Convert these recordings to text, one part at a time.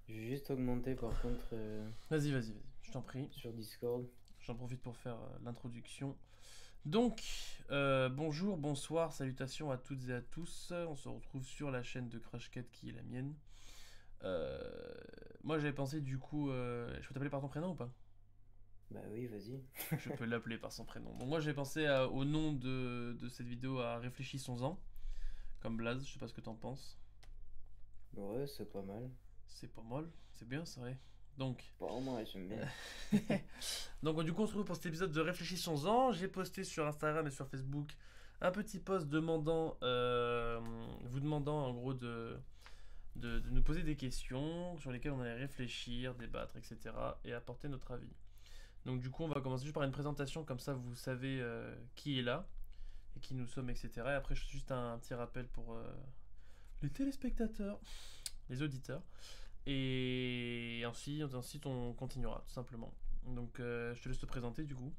Je vais juste augmenter par contre Vas-y, je t'en prie. sur Discord. J'en profite pour faire l'introduction. Donc, bonjour, bonsoir, salutations à toutes et à tous. On se retrouve sur la chaîne de Crushcat qui est la mienne. Moi j'avais pensé du coup, je peux t'appeler par ton prénom ou pas? Bah oui, vas-y. Je peux l'appeler par son prénom. Donc moi j'ai pensé au nom de cette vidéo à Réfléchissons-en, comme Blaze, je sais pas ce que t'en penses. Ouais, c'est pas mal. C'est pas mal, c'est bien, c'est vrai. Donc, Bon, moi, j'aime bien. Donc du coup on se retrouve pour cet épisode de Réfléchissons-en. J'ai posté sur Instagram et sur Facebook un petit post demandant, vous demandant en gros de nous poser des questions sur lesquelles on allait réfléchir, débattre, etc. et apporter notre avis. Donc du coup on va commencer juste par une présentation, comme ça vous savez qui est là et qui nous sommes, etc. Et après juste un petit rappel pour les téléspectateurs, les auditeurs. Et ensuite on continuera tout simplement. Donc je te laisse te présenter du coup,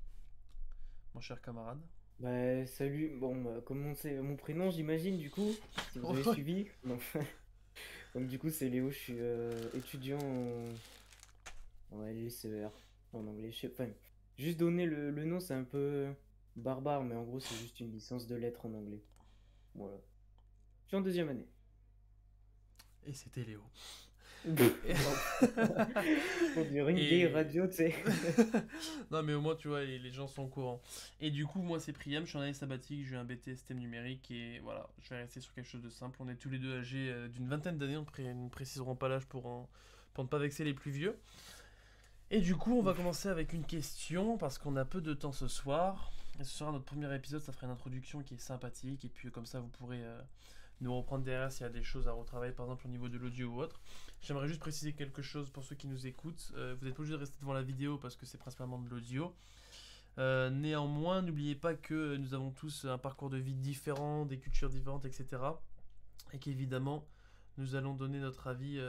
mon cher camarade. Bah salut, bon, bah, comment c'est mon prénom, j'imagine, du coup, si vous avez Ouais. suivi. Non. Donc du coup, c'est Léo, je suis étudiant en LCER, en anglais. Enfin, juste donner le nom, c'est un peu barbare, mais en gros, c'est juste une licence de lettres en anglais. Voilà. Je suis en deuxième année. Et c'était Léo. On dirait une vieille Et radio, tu sais. non mais au moins tu vois les gens sont au courant. Et du coup moi c'est Priam, je suis en année sabbatique, j'ai eu un BTS système numérique et voilà, je vais rester sur quelque chose de simple. On est tous les deux âgés d'une vingtaine d'années, nous ne préciserons pas l'âge pour ne pas vexer les plus vieux. Et du coup on va commencer avec une question parce qu'on a peu de temps ce soir. Et ce sera notre premier épisode, ça fera une introduction qui est sympathique et puis comme ça vous pourrez nous reprendre derrière s'il y a des choses à retravailler, par exemple au niveau de l'audio ou autre. J'aimerais juste préciser quelque chose pour ceux qui nous écoutent. Vous n'êtes pas obligé de rester devant la vidéo parce que c'est principalement de l'audio. Néanmoins, n'oubliez pas que nous avons tous un parcours de vie différent, des cultures différentes, etc. Et qu'évidemment, nous allons donner notre avis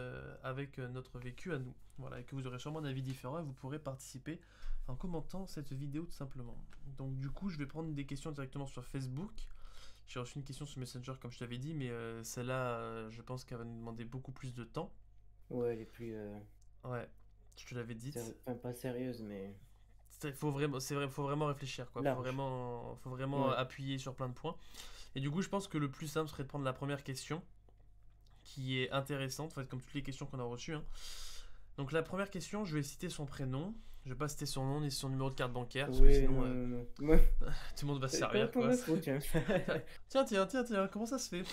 avec notre vécu à nous. Voilà, et que vous aurez sûrement un avis différent et vous pourrez participer en commentant cette vidéo tout simplement. Donc du coup, je vais prendre des questions directement sur Facebook. J'ai reçu une question sur Messenger comme je t'avais dit, mais celle-là, je pense qu'elle va nous demander beaucoup plus de temps. Ouais, elle est plus Ouais, je te l'avais dit. enfin, pas sérieuse, mais Faut vraiment, c'est vrai, faut vraiment réfléchir, quoi. large. Faut vraiment Ouais. appuyer sur plein de points. Et du coup, je pense que le plus simple serait de prendre la première question, qui est intéressante, en fait, comme toutes les questions qu'on a reçues, hein. Donc la première question, je vais citer son prénom. Je vais pas citer son nom ni son numéro de carte bancaire, parce que Oui, sinon non, non, non. Moi, tout le monde va se c'est pas servir, pour quoi. ma faute, tiens. Tiens, comment ça se fait?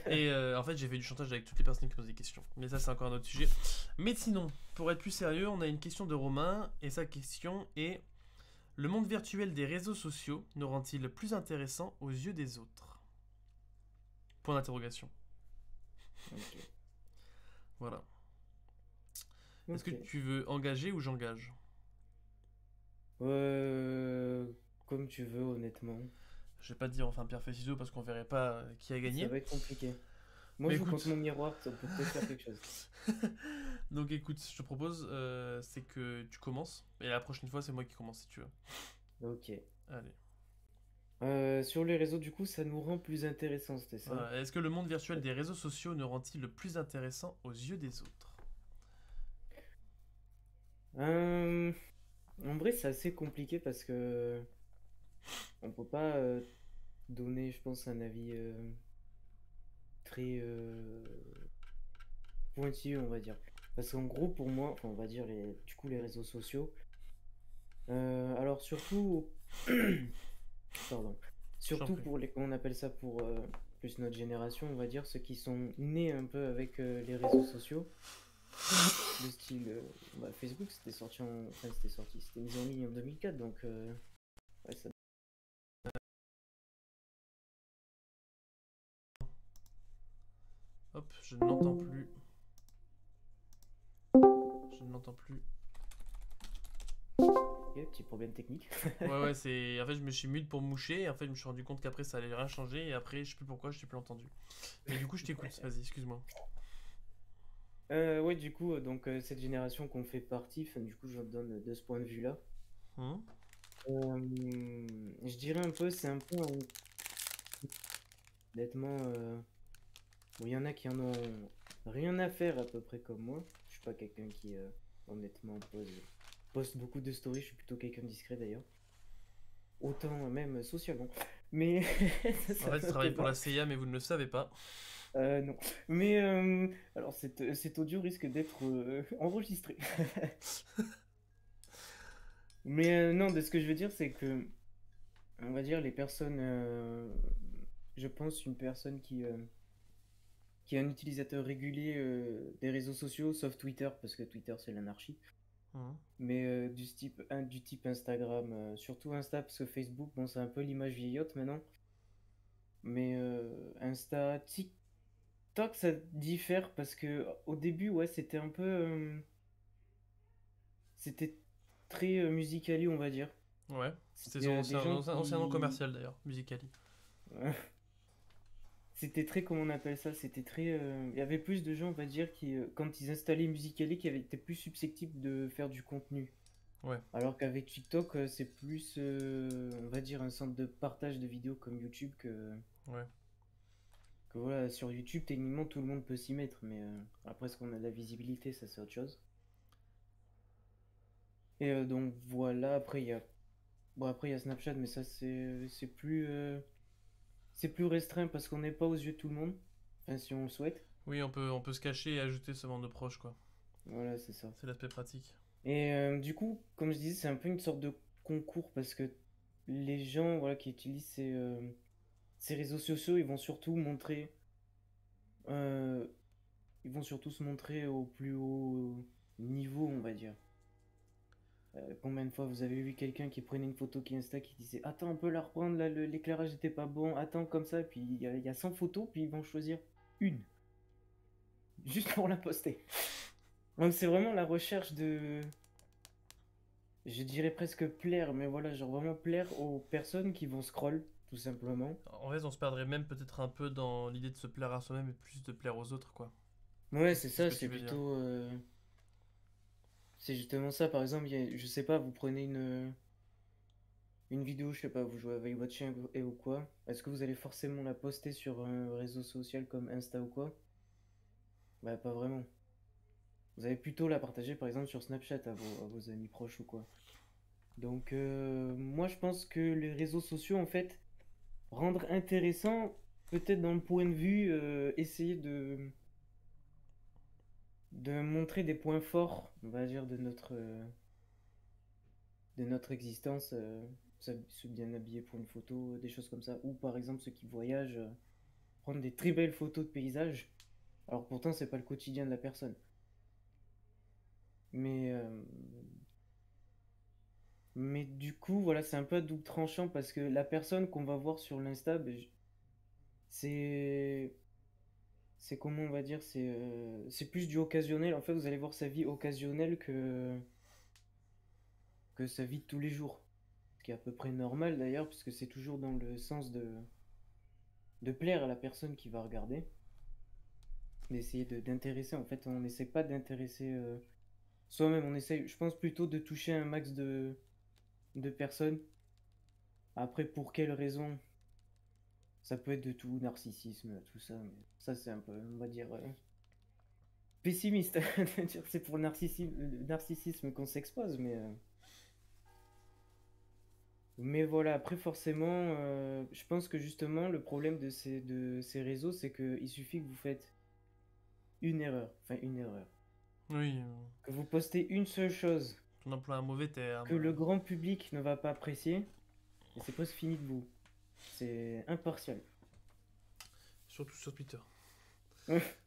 Et en fait, j'ai fait du chantage avec toutes les personnes qui posent des questions. Mais ça, c'est encore un autre sujet. Mais sinon, pour être plus sérieux, on a une question de Romain. Et sa question est: le monde virtuel des réseaux sociaux nous rend-il plus intéressant aux yeux des autres? Point d'interrogation. Ok. Voilà. Est-ce que Ok. tu veux engager ou j'engage? Euh, Comme tu veux, honnêtement. Je vais pas te dire enfin pierre feuille ciseaux parce qu'on verrait pas qui a Ça gagné. va être compliqué. Moi, Mais je joue contre écoute. mon miroir, ça peut peut-être faire quelque chose. Donc écoute, je te propose, c'est que tu commences. Et la prochaine fois, c'est moi qui commence si tu veux. Ok. Allez. Sur les réseaux, du coup, ça nous rend plus intéressants, c'était ça? Voilà. Est-ce que le monde virtuel des réseaux sociaux nous rend-il le plus intéressant aux yeux des autres? Euh, En vrai, c'est assez compliqué parce que on peut pas donner, je pense, un avis très pointilleux, on va dire. Parce qu'en gros, pour moi, enfin, on va dire du coup les réseaux sociaux. Alors surtout, pardon, Je t'en surtout prie. pour les, comment on appelle ça pour plus notre génération, on va dire ceux qui sont nés un peu avec les réseaux sociaux, le style bah, Facebook, c'était mis en ligne en 2004, donc ouais, ça. Hop, je ne l'entends plus. Je ne l'entends plus. Ok, petit problème technique. Ouais, c'est. En fait, je me suis mute pour me moucher. Et en fait, je me suis rendu compte qu'après, ça allait rien changer. Et après, je sais plus pourquoi, je t'ai plus entendu. Mais du coup, je t'écoute. Vas-y, excuse-moi. Ouais, du coup, donc cette génération qu'on fait partie, enfin, du coup, je donne de ce point de vue-là. Hmm. Je dirais un peu, c'est un peu honnêtement, bon, il y en a qui en ont rien à faire à peu près comme moi. Je suis pas quelqu'un qui, honnêtement, poste beaucoup de stories. Je suis plutôt quelqu'un de discret d'ailleurs. Autant même socialement. Mais En ça fait, il fait un peu travaille pour la bas. CIA, mais vous ne le savez pas. Non. Mais alors cet audio risque d'être enregistré. Mais non, de ce que je veux dire, c'est que, on va dire, les personnes, je pense, une personne qui est un utilisateur régulier des réseaux sociaux, sauf Twitter, parce que Twitter c'est l'anarchie, Mhm. mais du type Instagram, surtout Insta, parce que Facebook, bon, c'est un peu l'image vieillotte maintenant, mais Insta, TikTok, ça diffère parce que au début, ouais, c'était un peu, c'était très musicali, on va dire. Ouais, c'était C'était son des ancien, gens ancien nom qui, commercial d'ailleurs, Musicali. c'était très, comment on appelle ça, c'était très, il y avait plus de gens, on va dire, qui, quand ils installaient Musical.ly, qui étaient plus susceptibles de faire du contenu. Ouais, Alors qu'avec TikTok, c'est plus, on va dire, un centre de partage de vidéos comme YouTube ouais. que voilà, sur YouTube, techniquement, tout le monde peut s'y mettre, mais après, est-ce qu'on a de la visibilité, ça c'est autre chose. Et donc voilà, après, bon, après, il y a Snapchat, mais ça, c'est plus restreint parce qu'on n'est pas aux yeux de tout le monde, enfin, si on le souhaite. Oui, on peut se cacher et ajouter ce bande de proches, quoi. Voilà, c'est ça. C'est l'aspect pratique. Et du coup, comme je disais, c'est un peu une sorte de concours parce que les gens voilà, qui utilisent ces réseaux sociaux, euh, ils vont surtout se montrer au plus haut niveau, on va dire. Combien de fois vous avez vu quelqu'un qui prenait une photo qui Insta qui disait attends, on peut la reprendre, là, l'éclairage n'était pas bon, attends, comme ça, puis il y a 100 photos, puis ils vont choisir une, juste pour la poster. Donc c'est vraiment la recherche de, je dirais presque plaire, mais voilà, genre vraiment plaire aux personnes qui vont scroll, tout simplement. En fait, on se perdrait même peut-être un peu dans l'idée de se plaire à soi-même et plus de plaire aux autres, quoi. Ouais, C'est c'est c'est ce ça, que tu veux dire. c'est justement ça. Par exemple, je sais pas, vous prenez une vidéo, je sais pas, vous jouez avec votre chien et ou quoi. Est-ce que vous allez forcément la poster sur un réseau social comme Insta ou quoi? Bah, pas vraiment. Vous allez plutôt la partager, par exemple, sur Snapchat à vos amis proches ou quoi. Donc, moi, je pense que les réseaux sociaux, en fait, rendre intéressant, peut-être dans le point de vue, essayer de montrer des points forts, on va dire, de notre existence, se bien habiller pour une photo, des choses comme ça. Ou par exemple, ceux qui voyagent, prendre des très belles photos de paysages. Alors pourtant, c'est pas le quotidien de la personne. Mais, mais du coup, voilà, c'est un peu à double tranchant parce que la personne qu'on va voir sur l'Insta, ben, c'est c'est comment on va dire, c'est plus du occasionnel. En fait, vous allez voir sa vie occasionnelle que sa vie de tous les jours. Ce qui est à peu près normal d'ailleurs, puisque c'est toujours dans le sens de plaire à la personne qui va regarder, d'essayer d'intéresser. En fait, on n'essaie pas d'intéresser soi-même, on essaie, je pense, plutôt de toucher un max de personnes. Après, pour quelles raisons? Ça peut être de tout, narcissisme, tout ça, mais ça, c'est un peu, on va dire, pessimiste. de dire c'est pour le narcissisme qu'on s'expose, mais voilà, après forcément, je pense que justement le problème de ces réseaux, c'est qu'il suffit que vous faites une erreur, enfin une erreur, Oui, que vous postez une seule chose on emploie un mauvais terme. que le grand public ne va pas apprécier, et c'est presque fini de vous. C'est impartial. Surtout sur Twitter.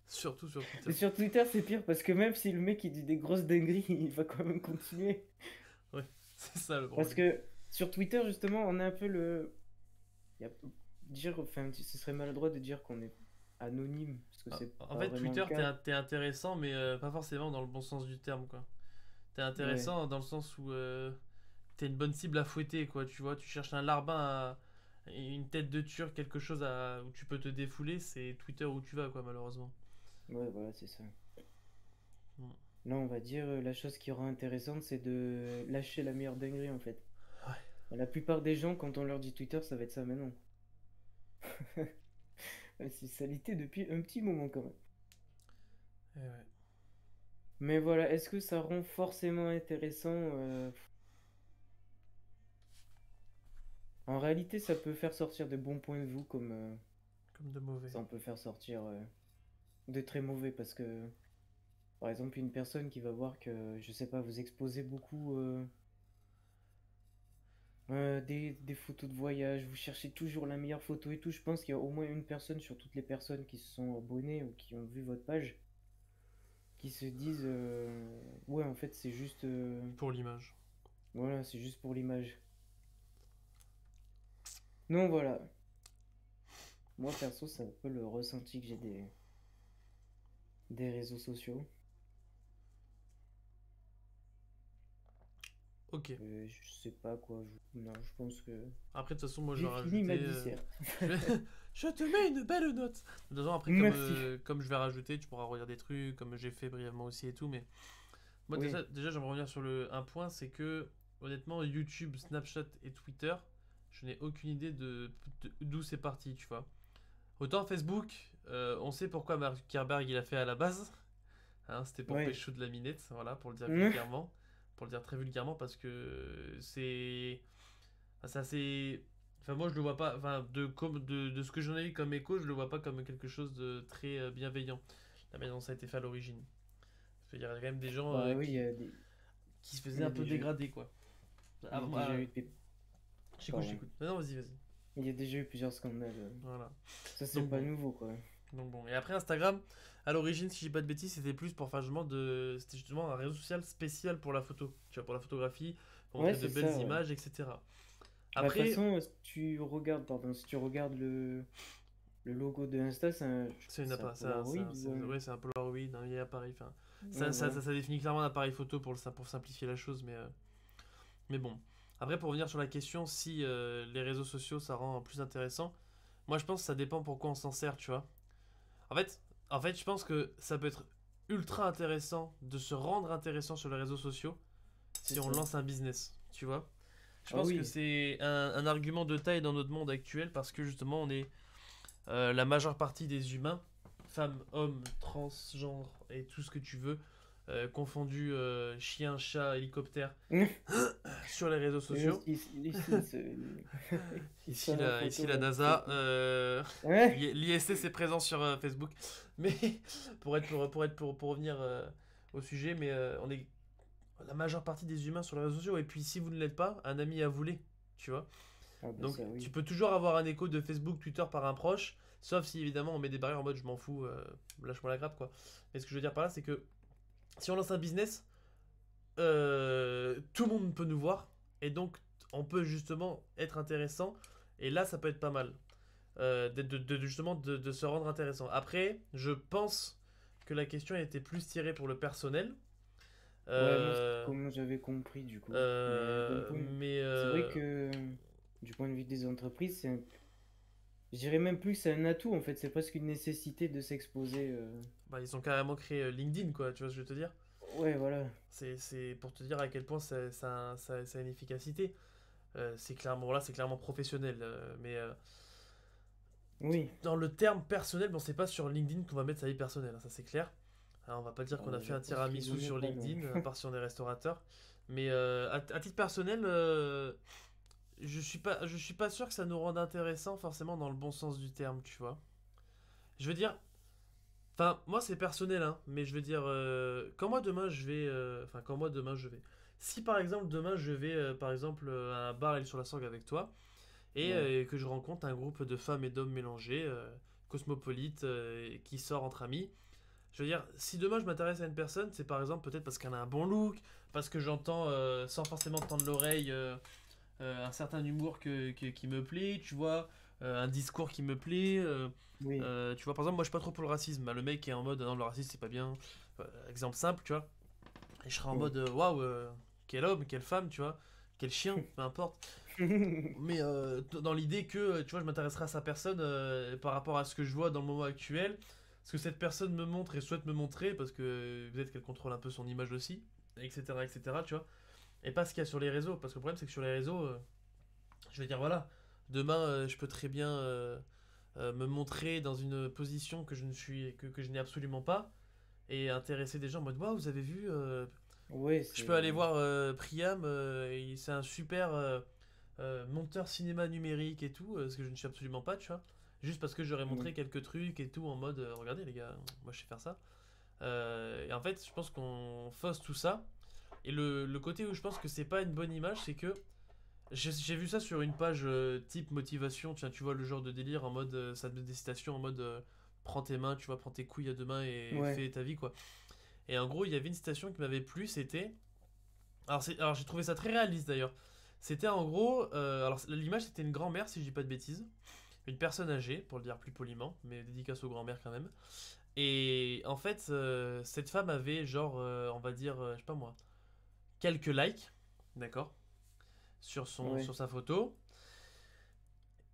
Surtout sur Twitter. Et sur Twitter, c'est pire parce que même si le mec il dit des grosses dingueries, il va quand même continuer. Ouais, c'est ça le Parce problème. que sur Twitter, justement, on a un peu le. il y a- Dire, enfin, ce serait maladroit de dire qu'on est anonyme, parce que Ah, c'est en pas fait, vraiment le Twitter, cas. t'es intéressant, mais pas forcément dans le bon sens du terme, quoi. T'es Ouais. intéressant dans le sens où t'es une bonne cible à fouetter, quoi. Tu vois, tu cherches un larbin, une tête de turc, quelque chose où tu peux te défouler, c'est Twitter où tu vas, quoi, malheureusement. Ouais, voilà, c'est ça. Mm. Là, on va dire, la chose qui rend intéressante, c'est de lâcher la meilleure dinguerie, en fait. Ouais. Et la plupart des gens, quand on leur dit Twitter, ça va être ça, mais non. C'est salité depuis un petit moment, quand même. Ouais. Mais voilà, est-ce que ça rend forcément intéressant? En réalité, ça peut faire sortir de bons points de vue comme Comme de mauvais. ça en peut faire sortir de très mauvais parce que, par exemple, une personne qui va voir que, je sais pas, vous exposez beaucoup des photos de voyage, vous cherchez toujours la meilleure photo et tout. Je pense qu'il y a au moins une personne sur toutes les personnes qui se sont abonnées ou qui ont vu votre page qui se disent ouais, en fait, c'est juste Pour l'image. voilà, c'est juste pour l'image. Non, voilà. Moi, perso, c'est un peu le ressenti que j'ai des réseaux sociaux. Ok. Je sais pas quoi. Non, je pense que Après, de toute façon, moi, je j'ai vais fini ma rajouter. disserte. Je... je te mets une belle note. De toute façon, après, Merci. comme je vais rajouter, tu pourras relire des trucs, comme j'ai fait brièvement aussi et tout. Mais moi, Oui, déjà j'aimerais revenir sur un point, c'est que, honnêtement, YouTube, Snapchat et Twitter, je n'ai aucune idée d'où c'est parti, tu vois. Autant Facebook, on sait pourquoi Mark Zuckerberg il a fait à la base. Hein, c'était pour oui. pécho de la minette, voilà, pour le dire vulgairement. Pour le dire très vulgairement, parce que c'est. Enfin, c'est assez. Enfin, moi, je le vois pas. Enfin, de ce que j'en ai eu comme écho, je le vois pas comme quelque chose de très bienveillant. La manière dont ça a été fait à l'origine. Parce qu'il y a quand même des gens Bah oui, qui se faisaient il y un a peu déjà, dégrader, quoi. il y a Ah, déjà eu j'écoute, pardon. j'écoute. Non, non, vas-y, vas-y. Il y a déjà eu plusieurs scandales. Voilà. Ça, c'est Donc pas bon. nouveau, quoi. Donc bon. Et après, Instagram, à l'origine, si je dis pas de bêtises, c'était plus pour faire justement de. C'était justement un réseau social spécial pour la photo. Tu vois, pour la photographie, pour Ouais, montrer de c'est belles ça, ouais. images, etc. Bah, de toute Après, façon, si tu regardes le logo de Insta, c'est une c'est un appareil, Polaroid ou ouais, c'est un Polaroid, un vieil appareil. Enfin, ouais, voilà. ça définit clairement un appareil photo pour simplifier la chose, mais bon. Après, pour revenir sur la question, si les réseaux sociaux ça rend plus intéressant, moi je pense que ça dépend pourquoi on s'en sert, tu vois. En fait, en fait, je pense que ça peut être ultra intéressant de se rendre intéressant sur les réseaux sociaux C'est si on ça. lance un business, tu vois. Je Ah pense que oui, c'est un argument de taille dans notre monde actuel parce que justement on est la majeure partie des humains, femmes, hommes, transgenres et tout ce que tu veux, confondus chien, chat, hélicoptère, sur les réseaux et sociaux. il sort en Ici photo la là. NASA, Ouais. l'ISS est présent sur Facebook. Mais pour revenir au sujet, mais on est la majeure partie des humains sur les réseaux sociaux. Et puis si vous ne l'êtes pas, un ami à vous l'est, tu vois. Ah bah Donc ça tu oui. peux toujours avoir un écho de Facebook, Twitter par un proche, sauf si évidemment on met des barrières en mode je m'en fous, lâche-moi la grappe quoi. Mais ce que je veux dire par là, c'est que si on lance un business, tout le monde peut nous voir et donc on peut justement être intéressant et là ça peut être pas mal. Justement de se rendre intéressant. Après, je pense que la question était plus tirée pour le personnel. Ouais, moi c'est Euh, comme j'avais compris du coup. Mais mais c'est vrai que du point de vue des entreprises, je dirais même plus que c'est un atout en fait, c'est presque une nécessité de s'exposer. bah, ils ont carrément créé LinkedIn, quoi, tu vois ce que je veux te dire? Ouais, voilà. C'est pour te dire à quel point ça a une efficacité. C'est clairement professionnel. Mais Oui. dans le terme personnel, bon, c'est pas sur LinkedIn qu'on va mettre sa vie personnelle, hein, ça c'est clair. Alors, on va pas dire qu'on a fait Je un pense qu'il vaut tiramisu mieux sur pas non. LinkedIn, à part si on est restaurateur. Mais à titre personnel, je suis pas sûr que ça nous rende intéressant forcément dans le bon sens du terme, tu vois. Je veux dire, enfin, moi c'est personnel, hein, mais je veux dire, quand moi demain je vais. Enfin, quand moi demain je vais. Si par exemple demain je vais, par exemple, à un bar à l'île sur la Sorgue avec toi, et Ouais. que je rencontre un groupe de femmes et d'hommes mélangés, cosmopolites, qui sort entre amis, je veux dire, si demain je m'intéresse à une personne, c'est par exemple peut-être parce qu'elle a un bon look, parce que j'entends, sans forcément tendre l'oreille, un certain humour qui me plaît, tu vois, un discours qui me plaît. Oui. Tu vois, par exemple, moi je suis pas trop pour le racisme. Bah, le mec qui est en mode non, le racisme c'est pas bien. Exemple simple, tu vois. Et je serais en Oui. mode waouh, quel homme, quelle femme, tu vois, quel chien, peu importe. Mais dans l'idée que, tu vois, je m'intéresserai à sa personne par rapport à ce que je vois dans le moment actuel, ce que cette personne me montre et souhaite me montrer, parce que peut-être qu'elle contrôle un peu son image aussi, etc., tu vois. Et pas ce qu'il y a sur les réseaux, parce que le problème c'est que sur les réseaux, je vais dire voilà, demain je peux très bien me montrer dans une position que je n'ai absolument pas, et intéresser des gens en mode waouh, vous avez vu, Ouais, je peux aller c'est. voir Priam, c'est un super monteur cinéma numérique et tout, ce que je ne suis absolument pas, tu vois. Juste parce que j'aurais Mm. montré quelques trucs et tout en mode regardez les gars, moi je sais faire ça. Et en fait, je pense qu'on fausse tout ça. Et le côté où je pense que c'est pas une bonne image, c'est que j'ai vu ça sur une page type motivation, tiens, tu vois le genre de délire en mode ça te met des citations en mode prends tes mains, tu vois, prends tes couilles à deux mains et Ouais, fais ta vie quoi. Et en gros, il y avait une citation qui m'avait plu, c'était alors j'ai trouvé ça très réaliste d'ailleurs. C'était en gros alors l'image c'était une grand-mère si je dis pas de bêtises, une personne âgée pour le dire plus poliment, mais dédicace aux grand-mères quand même. Et en fait, cette femme avait genre on va dire je sais pas moi, quelques likes, d'accord, ouais. sur sa photo.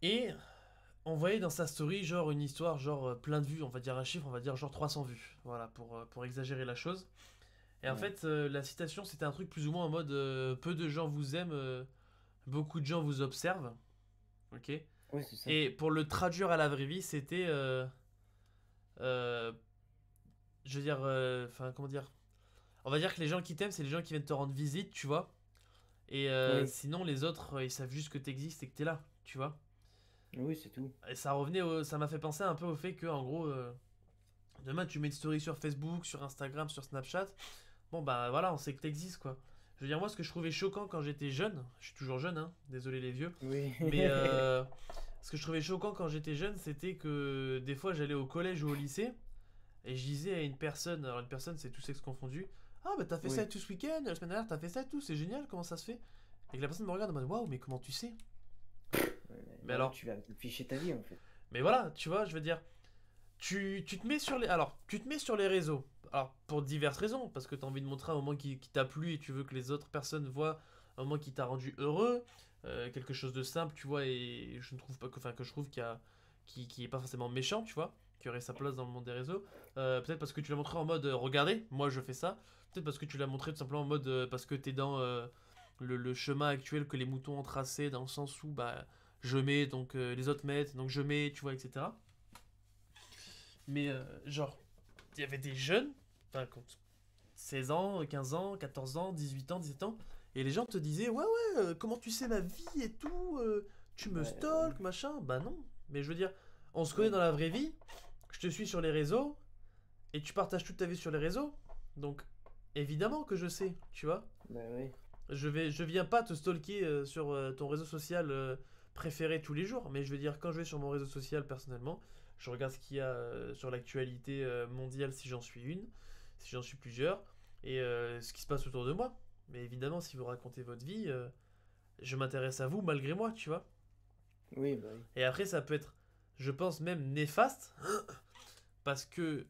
Et on voyait dans sa story genre une histoire genre plein de vues, on va dire un chiffre, on va dire genre 300 vues. Voilà, pour exagérer la chose. Et en Ouais, fait, la citation, c'était un truc plus ou moins en mode peu de gens vous aiment, beaucoup de gens vous observent. Ok. ouais, c'est ça. Et pour le traduire à la vraie vie, c'était. Euh, je veux dire. Enfin, comment dire. On va dire que les gens qui t'aiment, c'est les gens qui viennent te rendre visite, tu vois. Et Oui, sinon, les autres, ils savent juste que t'existes et que t'es là, tu vois. oui, c'est tout. Et ça m'a fait penser un peu au fait que, en gros, demain tu mets une story sur Facebook, sur Instagram, sur Snapchat. Bon, bah voilà, on sait que t'existes, quoi. Je veux dire, moi, ce que je trouvais choquant quand j'étais jeune, je suis toujours jeune, hein, désolé les vieux, Oui. mais ce que je trouvais choquant quand j'étais jeune, c'était que des fois j'allais au collège ou au lycée et je disais à une personne, alors une personne c'est tout sexe confondu, ah bah t'as fait ça Oui. et tout ce week-end, la semaine dernière t'as fait ça et tout, c'est génial, comment ça se fait? Et que la personne me regarde en mode waouh, mais comment tu sais? Ouais, Mais bah là, alors, tu vas afficher ta vie en fait. mais voilà, tu vois, je veux dire, tu te mets sur les. Alors, tu te mets sur les réseaux. Alors, pour diverses raisons. Parce que tu as envie de montrer un moment qui t'a plu et tu veux que les autres personnes voient un moment qui t'a rendu heureux. Quelque chose de simple, tu vois, et je ne trouve pas que. Enfin, que je trouve qui est pas forcément méchant, tu vois, qui aurait sa place dans le monde des réseaux. Peut-être parce que tu l'as montré en mode regardez, moi je fais ça. Peut-être parce que tu l'as montré tout simplement en mode parce que t'es dans le chemin actuel que les moutons ont tracé, dans le sens où bah je mets, donc les autres mettent, donc je mets, tu vois, etc. Mais genre, il y avait des jeunes, enfin, 16 ans, 15 ans, 14 ans, 18 ans, 17 ans, et les gens te disaient ouais, ouais, comment tu sais ma vie et tout, tu me Bah ouais. stalk, machin. Bah non, mais je veux dire, on se connaît Ouais. dans la vraie vie, je te suis sur les réseaux, et tu partages toute ta vie sur les réseaux, donc évidemment que je sais, tu vois. Bah ouais. Je viens pas te stalker sur ton réseau social préféré tous les jours, mais je veux dire, quand je vais sur mon réseau social personnellement, je regarde ce qu'il y a sur l'actualité mondiale si j'en suis une, si j'en suis plusieurs, et ce qui se passe autour de moi. Mais évidemment, si vous racontez votre vie, je m'intéresse à vous malgré moi, tu vois. Oui, bah oui. Et après, ça peut être, je pense même néfaste, parce que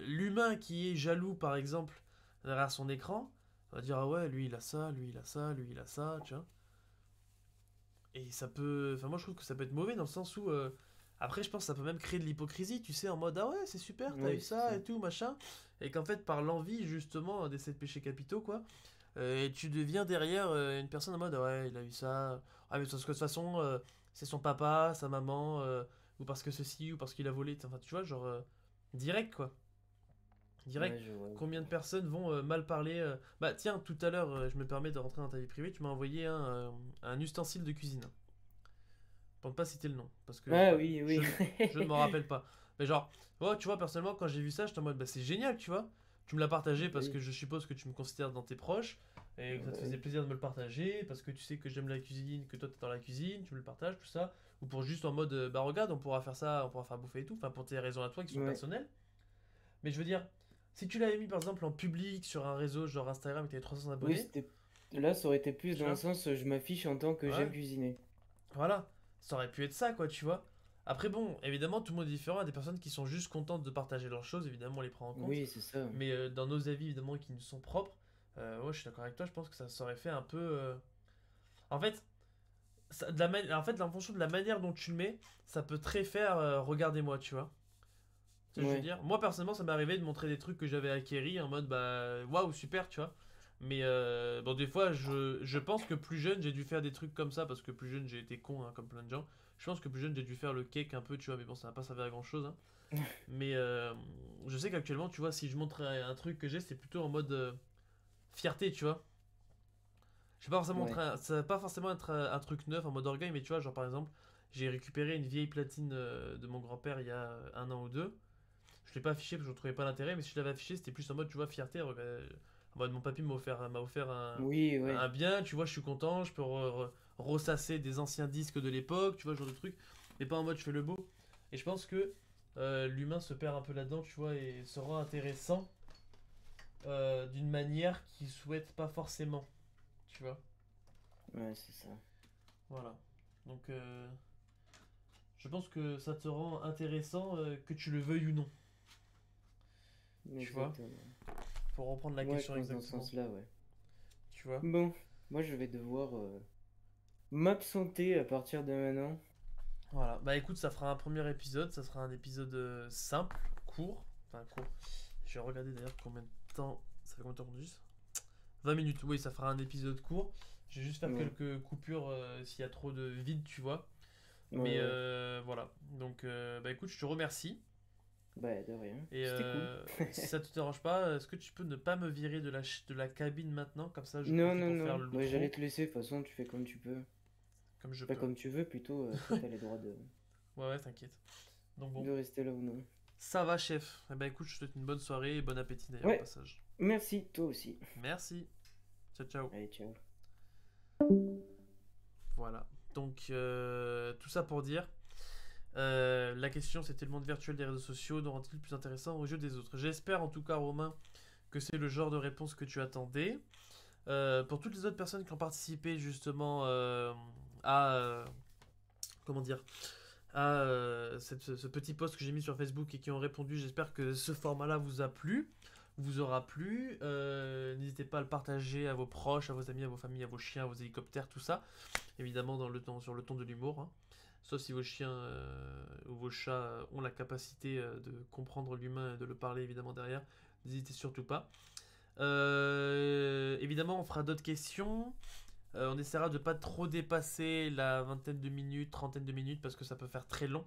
l'humain qui est jaloux, par exemple, derrière son écran, va dire ah ouais, lui il a ça, lui il a ça, lui il a ça, tu vois. Et ça peut. Enfin, moi je trouve que ça peut être mauvais dans le sens où. Après, je pense que ça peut même créer de l'hypocrisie, tu sais, en mode ah ouais, c'est super, t'as eu Oui, c'est ça ça. et tout, machin. Et qu'en fait, par l'envie, justement, des 7 péchés capitaux, quoi, et tu deviens derrière une personne en mode ah ouais, il a eu ça. Ah, mais parce que de toute façon, c'est son papa, sa maman, ou parce que ceci, ou parce qu'il a volé. Enfin, tu vois, genre. Direct, quoi. Ouais, Direct. je vois. Combien de personnes vont mal parler Bah, tiens, tout à l'heure, je me permets de rentrer dans ta vie privée, tu m'as envoyé un ustensile de cuisine. Pour ne pas citer le nom, parce que Ah oui, oui. je ne m'en rappelle pas. Mais genre, ouais, tu vois, personnellement, quand j'ai vu ça, j'étais en mode, bah c'est génial, tu vois. Tu me l'as partagé Bah parce que oui. je suppose que tu me considères dans tes proches, et que ça Bah te faisait oui. plaisir de me le partager, parce que tu sais que j'aime la cuisine, que toi t'es dans la cuisine, tu me le partages, tout ça. Ou pour juste en mode, bah regarde, on pourra faire ça, on pourra faire bouffer et tout, enfin pour tes raisons à toi qui sont Ouais. personnelles. Mais je veux dire, si tu l'avais mis par exemple en public sur un réseau genre Instagram et que t'avais 300 Oui, abonnés, c'était. Là, ça aurait été plus tu dans le vois, sens je m'affiche en tant que j'aime ouais, cuisiner. voilà, ça aurait pu être ça, quoi, tu vois. Après, bon, évidemment, tout le monde est différent. Il y a des personnes qui sont juste contentes de partager leurs choses, évidemment, on les prend en compte. Oui, c'est ça. Mais dans nos avis, évidemment, qui nous sont propres, ouais, je suis d'accord avec toi, je pense que ça aurait fait un peu. En fait, en fait, en fonction de la manière dont tu le mets, ça peut très faire regardez-moi, tu vois. Tu sais ce que je veux Ouais. dire? Moi, personnellement, ça m'est arrivé de montrer des trucs que j'avais acquéris en mode bah waouh, super, tu vois. Mais bon, des fois, je pense que plus jeune, j'ai dû faire des trucs comme ça parce que plus jeune, j'ai été con, hein, comme plein de gens. Je pense que plus jeune, j'ai dû faire le cake un peu, tu vois, mais bon, ça n'a pas servi à grand chose. Hein. Mais je sais qu'actuellement, tu vois, si je montre un truc que j'ai, c'est plutôt en mode fierté, tu vois. Je vais pas forcément Ouais. ça va pas forcément être un truc neuf en mode orgueil, mais tu vois, genre par exemple, j'ai récupéré une vieille platine de mon grand-père il y a un an ou deux. Je l'ai pas affiché parce que je trouvais pas l'intérêt, mais si je l'avais affiché, c'était plus en mode, tu vois, fierté. En mode, mon papy m'a offert Oui, ouais. un bien, tu vois, je suis content, je peux ressasser des anciens disques de l'époque, tu vois, ce genre de truc, mais pas en mode je fais le beau. Et je pense que l'humain se perd un peu là-dedans, tu vois, et se rend intéressant d'une manière qu'il souhaite pas forcément, tu vois. Ouais, c'est ça. Voilà. Donc, je pense que ça te rend intéressant que tu le veuilles ou non, tu vois. Exactement. Pour reprendre la Ouais, je question pense dans ce exactement, sens-là, ouais. tu vois. Bon, moi je vais devoir m'absenter à partir de maintenant. Voilà. Bah écoute, ça fera un premier épisode, ça sera un épisode simple, court. Enfin, court. Je vais regarder d'ailleurs combien de temps. Ça fait combien de temps qu'on enregistre 20 minutes, oui, ça fera un épisode court. Je vais juste faire Ouais, quelques coupures s'il y a trop de vide, tu vois. ouais, Mais ouais. voilà. Donc, bah écoute, je te remercie. Bah, de rien. Et C'était cool. si ça te dérange pas, est-ce que tu peux ne pas me virer de la cabine maintenant? Comme ça, je Non, profite non, pour faire non. Ouais, j'allais l'outro te laisser. De toute façon, tu fais comme tu peux. comme je Pas peux. comme tu veux, plutôt. Toi, t'as les droits Ouais, ouais, t'inquiète. Donc bon, de rester là ou non. ça va, chef. Eh ben écoute, je te souhaite une bonne soirée et bon appétit d'ailleurs au Ouais, passage. merci, toi aussi. Merci. Ciao, ciao. Allez, ciao. Voilà. Donc, tout ça pour dire, la question c'était le monde virtuel des réseaux sociaux, nous rend-il plus intéressant aux yeux des autres? J'espère en tout cas, Romain, que c'est le genre de réponse que tu attendais. Pour toutes les autres personnes qui ont participé justement à, comment dire, à ce petit post que j'ai mis sur Facebook et qui ont répondu, j'espère que ce format-là vous a plu, vous aura plu. N'hésitez pas à le partager à vos proches, à vos amis, à vos familles, à vos chiens, à vos hélicoptères, tout ça. Évidemment sur le ton de l'humour. Hein. Sauf si vos chiens ou vos chats ont la capacité de comprendre l'humain et de le parler évidemment derrière. N'hésitez surtout pas. Évidemment, on fera d'autres questions. On essaiera de pas trop dépasser la vingtaine de minutes, trentaine de minutes, parce que ça peut faire très long.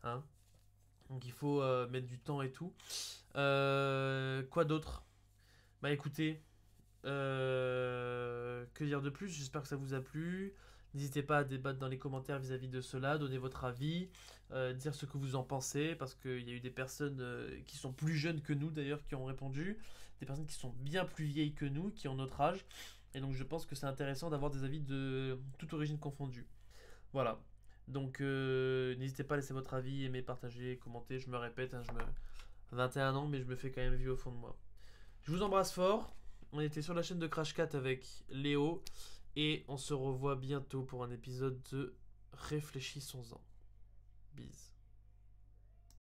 Hein. Donc il faut mettre du temps et tout. Quoi d'autre? Bah écoutez, que dire de plus? J'espère que ça vous a plu. N'hésitez pas à débattre dans les commentaires vis-à-vis de cela, donner votre avis, dire ce que vous en pensez, parce qu'il y a eu des personnes qui sont plus jeunes que nous d'ailleurs qui ont répondu, des personnes qui sont bien plus vieilles que nous, qui ont notre âge, et donc je pense que c'est intéressant d'avoir des avis de toute origine confondue. Voilà. Donc n'hésitez pas à laisser votre avis, aimer, partager, commenter. Je me répète, hein, 21 ans, mais je me fais quand même vivre au fond de moi. Je vous embrasse fort. On était sur la chaîne de Crash Cat avec Léo. Et on se revoit bientôt pour un épisode de Réfléchissons-en. Bise.